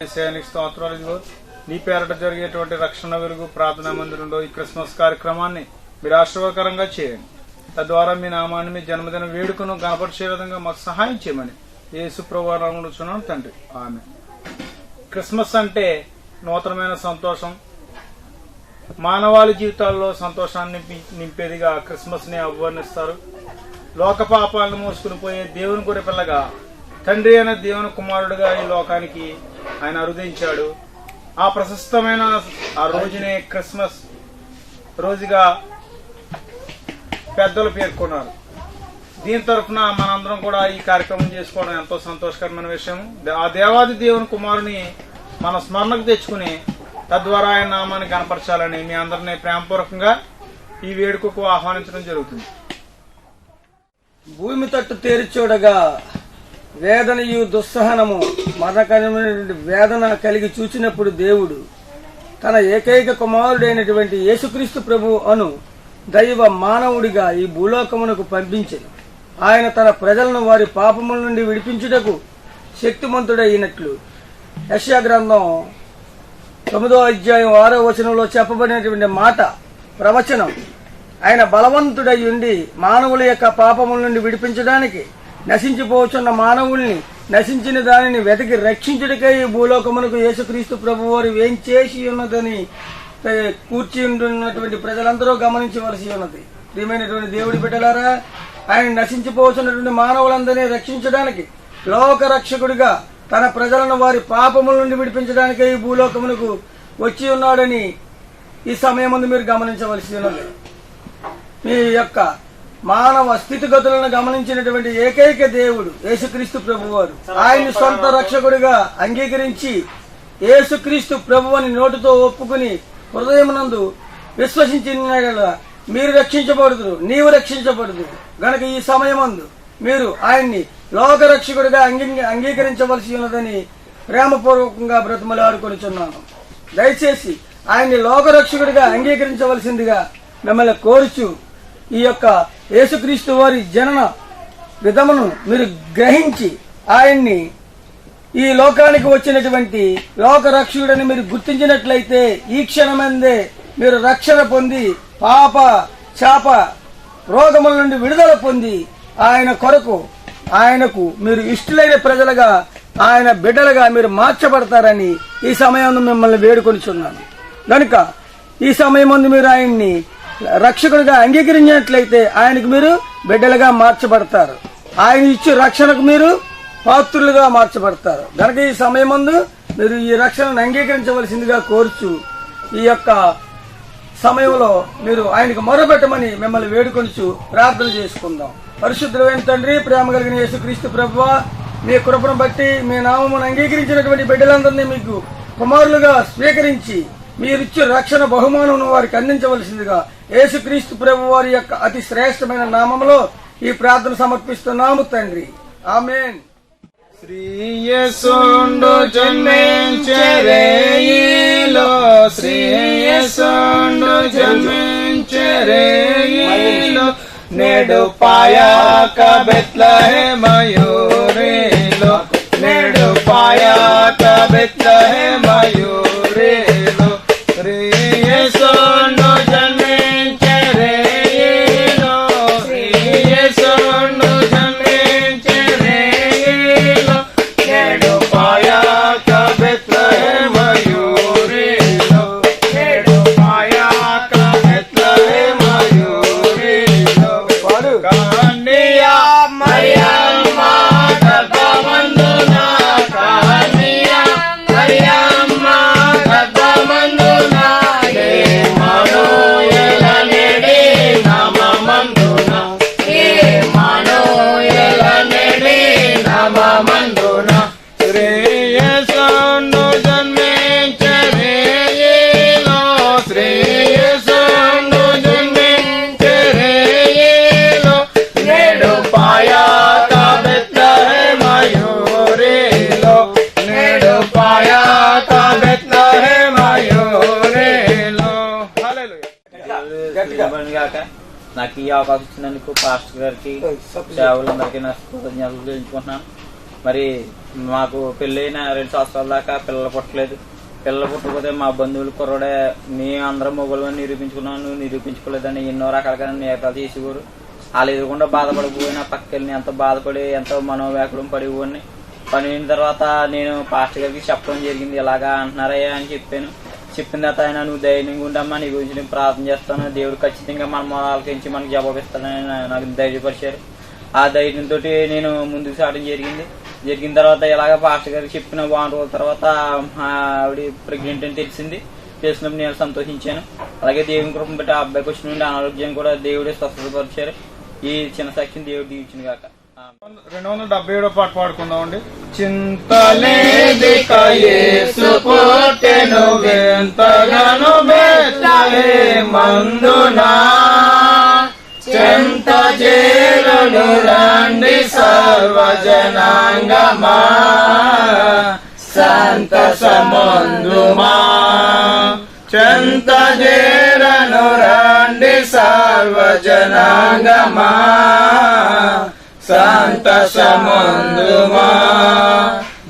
స్తోత్రాలు. ఇదిగో నీ పేరట జరిగేటువంటి రక్షణ వెలుగు ప్రార్థనా మందిరంలో ఈ క్రిస్మస్ కార్యక్రమాన్ని మీరు ఆశీర్వాదకరంగా చేయండి. తద్వారా మీ నామాన్ని మీ జన్మదిన వేడుకను కనపరిచే విధంగా మాకు సహాయం చేయమని యేసు ప్రభువు నామములో చున్నాను తండ్రి, ఆమేన్. క్రిస్మస్ అంటే నూతనమైన సంతోషం, మానవాళి జీవితాల్లో సంతోషాన్ని నింపేదిగా క్రిస్మస్ ని అభివర్ణిస్తారు. లోక పాపాలను మోసుకుని పోయే దేవుని గొర్రె పిల్లగా, తండ్రి అయిన దేవుని కుమారుడుగా ఈ లోకానికి ఆయన అరుదించాడు. ఆ ప్రశస్తమైన ఆ రోజునే క్రిస్మస్ రోజుగా పెద్దలు పేర్కొన్నారు. దీని తరఫున మనందరం కూడా ఈ కార్యక్రమం చేసుకోవడం ఎంతో సంతోషకరమైన విషయం. ఆ దేవాది దేవుని కుమారుని మన స్మరణకు తెచ్చుకుని తద్వారా ఆయన నామాన్ని కనపరచాలని మీ అందరినీ ప్రేమపూర్వకంగా ఈ వేడుకకు ఆహ్వానించడం జరుగుతుంది. భూమి తట్టు తేరిచూడగా వేదనయు దుస్సహనము మరణకరమైనటువంటి వేదన కలిగి చూచినప్పుడు దేవుడు తన ఏకైక కుమారుడైనటువంటి యేసుక్రీస్తు ప్రభు అను దైవ మానవుడిగా ఈ భూలోకమునకు పంపించెను. ఆయన తన ప్రజలను వారి పాపముల నుండి విడిపించుటకు శక్తిమంతుడైనట్లు యెషయా గ్రంథం 9వ అధ్యాయం 6వ వచనంలో చెప్పబడినటువంటి మాట ప్రవచనం. ఆయన బలవంతుడై ఉండి మానవుల యొక్క పాపముల నుండి విడిపించడానికి నశించిపోవచ్చున్న మానవుల్ని నశించిన దానిని వెతికి రక్షించుటకై ఈ భూలోకమునకు యేసుక్రీస్తు ప్రభు వారు ఏం చేసి ఉన్నదని కూర్చి ఉంటున్నటువంటి ప్రజలందరూ గమనించవలసి ఉన్నది. ప్రియమైనటువంటి దేవుడి బిడ్డలారా, ఆయన నశించిపోవచ్చున్నటువంటి మానవులందరినీ రక్షించడానికి లోక రక్షకుడిగా తన ప్రజలను వారి పాపముల నుండి విడిపించడానికి ఈ భూలోకమునకు వచ్చి ఉన్నాడని ఈ సమయం ముందు మీరు గమనించవలసి ఉన్నది. మీ యొక్క మానవ స్థితిగతులను గమనించినటువంటి ఏకైక దేవుడు యేసుక్రీస్తు ప్రభువారు ఆయన్ని సొంత రక్షకుడిగా అంగీకరించి యేసుక్రీస్తు ప్రభువుని నోటితో ఒప్పుకుని హృదయమునందు విశ్వసించిన మీరు రక్షించబడుదురు, నీవు రక్షించబడుదు. గనక ఈ సమయమందు మీరు ఆయన్ని లోక రక్షకుడిగా అంగీకరించవలసి ఉన్నదని ప్రేమపూర్వకంగా బ్రతిమలాడుకొనిచున్నాను. దయచేసి ఆయన్ని లోక రక్షకుడిగా అంగీకరించవలసిందిగా మిమ్మల్ని కోరుచు ఈ యొక్క యేసుక్రీస్తు వారి జనన విధమును మీరు గ్రహించి ఆయన్ని ఈ లోకానికి వచ్చినటువంటి లోక రక్షకుడని మీరు గుర్తించినట్లయితే ఈ క్షణమందే మీరు రక్షణ పొంది పాప శాప రోగముల నుండి విడుదల పొంది ఆయన కొరకు ఆయనకు మీరు ఇష్టలైన ప్రజలుగా ఆయన బిడ్డలుగా మీరు మార్చబడతారని ఈ సమయాన్ని మిమ్మల్ని వేడుకొనిచున్నాను. కనుక ఈ సమయం ముందు మీరు ఆయన్ని రక్షకుడిగా అంగీకరించినట్లయితే ఆయనకు మీరు బిడ్డలుగా మార్చబడతారు. ఆయన ఇచ్చే రక్షణకు మీరు పాత్రులుగా మార్చబడతారు. కనుక ఈ సమయం ముందు మీరు ఈ రక్షణను అంగీకరించవలసిందిగా కోరుచు ఈ యొక్క సమయంలో మీరు ఆయనకు మొరపెట్టమని మిమ్మల్ని వేడుకొనిచు ప్రార్థన చేసుకుందాం. పరిశుద్ధులైన తండ్రి, ప్రేమ కలిగిన యేసుక్రీస్తు ప్రభువా, మీ కృపను బట్టి మీ నామమును అంగీకరించినటువంటి బిడ్డలందరినీ మీకు కుమారులుగా స్వీకరించి మీరిచ్చే రక్షణ బహుమానం వారికి అందించవలసిందిగా యేసుక్రీస్తు ప్రభు వారి యొక్క అతి శ్రేష్టమైన నామములో ఈ ప్రార్థన సమర్పిస్తున్నాము తండ్రి, ఆమేన్. శ్రీయేసుండు జన్మించెరేయిలో, శ్రీయేసుండు జన్మించెరేయిలో, నేడు పాయాక బెత్లెహేమయూరిలో, నేడు పాయాక బెత్లెహేమయూరిలో, శ్రీయేసుండు జన్మించెరేయిలో, శ్రీయేసుండు జన్మించెరేయిలో, నేడు పాయాక బెత్లెహేమయూరిలో, నేడు పాయాక బెత్లెహేమయూరిలో, కన్యా మరియమ్మ గర్భమందున, కన్యా మరియమ్మ గర్భమందున, ఇమ్మానుయేల నేడి నామమందున, ఇమ్మానుయేల నేడి నామమందున, శ్రీయేసుండు జన్మించెరేయిలో, శ్రీయేసుండు జన్మించెరేయిలో, నేడు పాయాక బెత్లెహేమయూరిలో, నేడు పాయాక బెత్లెహేమయూరిలో. హల్లెలూయా. నాకు ఈ అవకాశం ఇచ్చినందుకు పాస్టర్ గారికి సేవలందరికీ నా కృతజ్ఞతలు తెలుసుకుంటున్నాను. మరి మాకు పెళ్ళైన 2 సంవత్సరాల దాకా పిల్లలు పుట్టలేదు. పిల్లలు పుట్టకపోతే మా బంధువులు కుర్రోడే మేము అందరం మొగలు నిరూపించుకున్నాను, నువ్వు నిరూపించుకోలేదని ఎన్నో రకాలుగా నేతాలు చేసేవారు. వాళ్ళు ఎదురుకుండా బాధపడిపోయినా పక్కకెళ్ళి ఎంతో బాధపడి ఎంతో మనోవ్యాకులం పడిపోయి పని అయిన తర్వాత నేను పాస్టర్ గారికి చెప్పడం జరిగింది. ఇలాగా అంటున్నారయ్యా అని చెప్పాను. చెప్పిన తర్వాత ఆయన నువ్వు ధైర్యంగా ఉండమ్మా, నీ గురించి నేను ప్రార్థన చేస్తాను, దేవుడు ఖచ్చితంగా మన మొదలకించి మనకు జవాబిస్తానని నాకు ధైర్యపరిచారు. ఆ ధైర్యంతో నేను ముందుకు సాగడం జరిగిన తర్వాత ఇలాగ పాస్టర్ గారికి చెప్పిన 1 రోజుల తర్వాత ఆవిడ ప్రెగ్నెంట్ అని తెలిసినప్పుడు నేను సంతోషించాను. అలాగే దేవుని కృపను బట్టి ఆ అబ్బాయికి వచ్చిన నుండి అనారోగ్యం కూడా దేవుడే స్వస్థపరిచారు. ఈ చిన్న సాక్ష్యం దేవుడు దీవించిన గాక. 277 పాట పాడుకుందామండి. చింతలేదిక యేసు పుట్టెను ఎంతగానో బెత్లెహేమందునా, చెంత చేరును రండి సర్వజనాంగమా, సంతసమందుమా. చెంత చేరను రండి సర్వజనాంగమా, సంతసమందుమా.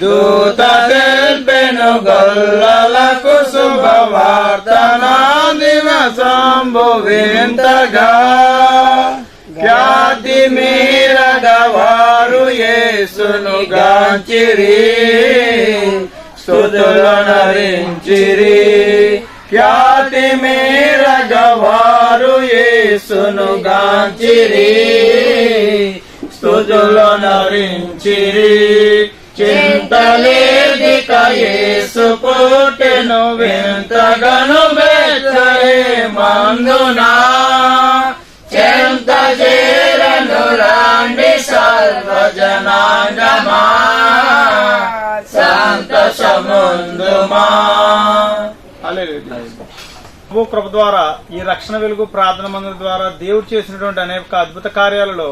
దూత తెల్పెను గొల్లలకు శుభవార్తనా, దివసంబు వింతగా ఖ్యాతి మీరగవారు యేసును గాంచిరి, స్తుతులనరించిరి. ఖ్యాతి మీరగవారు యేసును గాంచిరి, స్తుతులనరించిరి. చింతలేదిక యేసు పుట్టెను వింతగాను బెత్లెహేమందునా, చెంత చేరను రండి సర్వజనాంగమా, సంతసమందుమా. ప్రభు కృప ద్వారా ఈ రక్షణ వెలుగు ప్రార్థన మందిరం ద్వారా దేవుడు చేసినటువంటి అనేక అద్భుత కార్యాలలో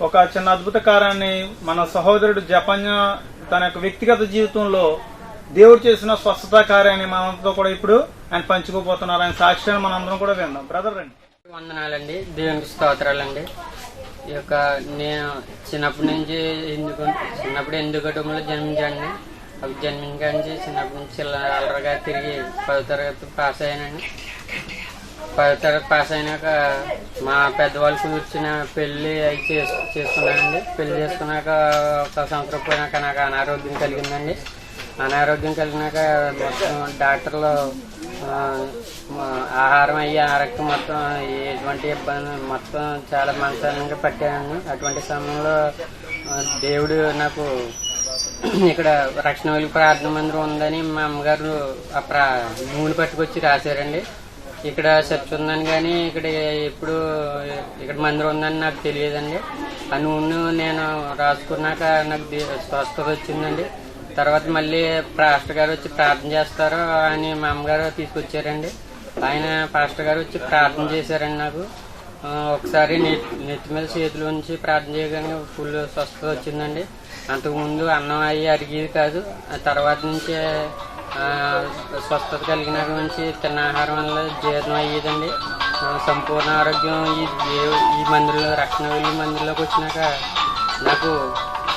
ఒక చిన్న అద్భుత కార్యాన్ని మన సహోదరుడు జపన్య తన యొక్క వ్యక్తిగత జీవితంలో దేవుడు చేసిన స్వస్థత కార్యాన్ని మనంతో కూడా ఇప్పుడు ఆయన పంచుకోబోతున్నారు. ఆయన సాక్ష్యాన్ని మనందరం కూడా విందాం. బ్రదర్ రండి. వందనాలండి, దేవునికి స్తోత్రాలండి. ఈ యొక్క నేను చిన్నప్పటి నుంచి హిందూ కుటుంబంలో జన్మించానండి. అవి జన్మించి చిన్నప్పటి నుంచి అల్లరగా తిరిగి 10వ తరగతి పాస్ అయ్యానండి. 10వ తరగతి పాస్ అయినాక మా పెద్దవాళ్ళు కూర్చున్న పెళ్లి అయి చేసుకున్నానండి. పెళ్లి చేసుకున్నాక 1 సంవత్సరం పోయినాక నాకు అనారోగ్యం కలిగిందండి. అనారోగ్యం కలిగినాక మొత్తం డాక్టర్లు ఆహారం అయ్యి ఆరోగ్యం మొత్తం ఎటువంటి ఇబ్బంది మొత్తం చాలా మనసానంగా పట్టానండి. అటువంటి సమయంలో దేవుడు నాకు ఇక్కడ రక్షణ వెలుగు ప్రార్థన మందిరం ఉందని మా అమ్మగారు నూనె పట్టుకొచ్చి రాశారండి. ఇక్కడ చర్చ్ ఉందని కానీ ఇక్కడ మందిరం ఉందని నాకు తెలియదండి. ఆ నూనె నేను రాసుకున్నాక నాకు స్వస్థత వచ్చిందండి. తర్వాత మళ్ళీ పాస్టర్ గారు వచ్చి ప్రార్థన చేస్తారు అని మా అమ్మగారు తీసుకొచ్చారండి. ఆయన పాస్టర్ గారు వచ్చి ప్రార్థన చేశారండి. నాకు ఒకసారి నెత్తి మీద చేతుల నుంచి ప్రార్థన చేయగానే ఫుల్ స్వస్థత వచ్చిందండి. అంతకుముందు అన్నం అయ్యి అరిగేది కాదు. ఆ తర్వాత నుంచి స్వస్థత కలిగినాక నుంచి తిన్న ఆహారం వల్ల జీర్ణం అయ్యేదండి. సంపూర్ణ ఆరోగ్యం ఈ మందిరంలో రక్షణ వెలుగు మందిరంలోకి వచ్చినాక నాకు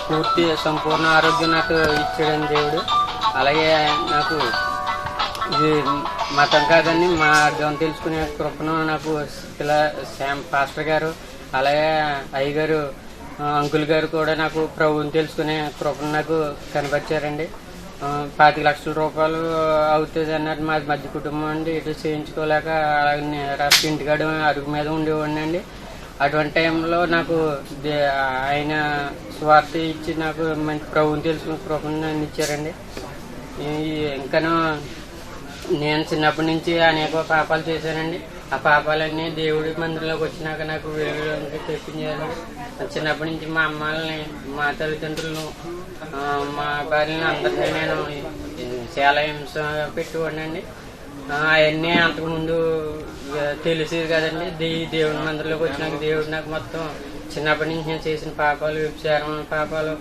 పూర్తి సంపూర్ణ ఆరోగ్యం నాకు ఇచ్చాడండి దేవుడు. అలాగే నాకు ఇది మతం కాదండి, మా అర్థం తెలుసుకునే కృపను నాకు పాస్టర్ గారు అలాగే అయ్యగారు అంకుల్ గారు కూడా నాకు ప్రభువుని తెలుసుకునే కృపను నాకు కనపరిచారండి. 25 లక్షల రూపాయలు అవుతుంది అన్నట్టు మాది మధ్య కుటుంబం అండి. ఇటు చేయించుకోలేక అలాగే ఇంటికాడ అరుగు మీద ఉండేవాడిని అండి. అటువంటి టైంలో నాకు ఆయన స్వార్థ ఇచ్చి నాకు మంచి ప్రభువుని తెలుసుకునే కృపను నన్ను ఇచ్చారండి. ఇంకాను నేను చిన్నప్పటి నుంచి అనేక పాపాలు చేశానండి. ఆ పాపాలన్నీ దేవుడి మందిరంలోకి వచ్చినాక నాకు వెలుగులోకి తెప్పించారు. చిన్నప్పటి నుంచి మా అమ్మాయిని, మా తల్లిదండ్రులను, మా భార్యని అందరినీ నేను చాలా హింస పెట్టుకోండి. అవన్నీ అంతకుముందు తెలిసేది కదండి. దేవుడి మందిరంలోకి వచ్చినాక దేవుడు నాకు మొత్తం చిన్నప్పటి నుంచి నేను చేసిన పాపాలు, వ్యభిచారం పాపాలు,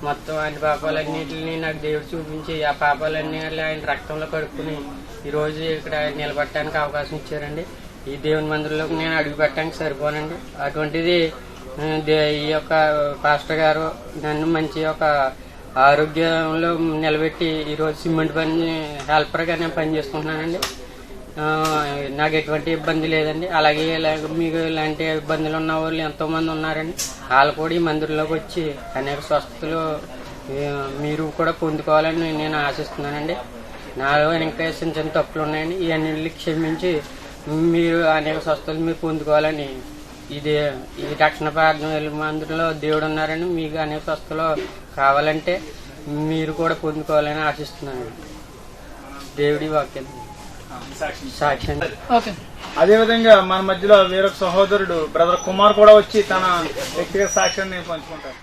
మొత్తం అన్ని పాపాలన్నింటినీ నాకు దేవుడు చూపించి ఆ పాపాలన్నీ ఆయన రక్తంలో కడుక్కుని ఈరోజు ఇక్కడ నిలబడటానికి అవకాశం ఇచ్చారండి. ఈ దేవుని మందిరంలోకి నేను అడుగు పెట్టడానికి సరిపోనండి. అటువంటిది ఈ యొక్క పాస్టర్ గారు నన్ను మంచి ఒక ఆరోగ్యంలో నిలబెట్టి ఈరోజు సిమెంట్ పని హెల్పర్గా నేను పని చేసుకుంటున్నానండి. నాకు ఎటువంటి ఇబ్బంది లేదండి. అలాగే మీకు ఇలాంటి ఇబ్బందులు ఉన్న వాళ్ళు ఎంతోమంది ఉన్నారండి. వాళ్ళు కూడా ఈ మందిరంలోకి వచ్చి అనేక స్వస్థతలు మీరు కూడా పొందుకోవాలని నేను ఆశిస్తున్నానండి. నాలో ఇంకా చిన్న చిన్న తప్పులు ఉన్నాయండి. ఇవన్నీ క్షమించి మీరు అనేక స్వస్థతలు మీరు పొందుకోవాలని ఈ రక్షణ ప్రార్థన మందిరంలో దేవుడు ఉన్నారని మీకు అనేక స్వస్థతలు కావాలంటే మీరు కూడా పొందుకోవాలని ఆశిస్తున్నాను. దేవుడి వాక్యం సాక్ష్యం. అదేవిధంగా మన మధ్యలో వేరొక సహోదరుడు బ్రదర్ కుమార్ కూడా వచ్చి తన వ్యక్తిగత సాక్ష్యాన్ని పంచుకుంటారు.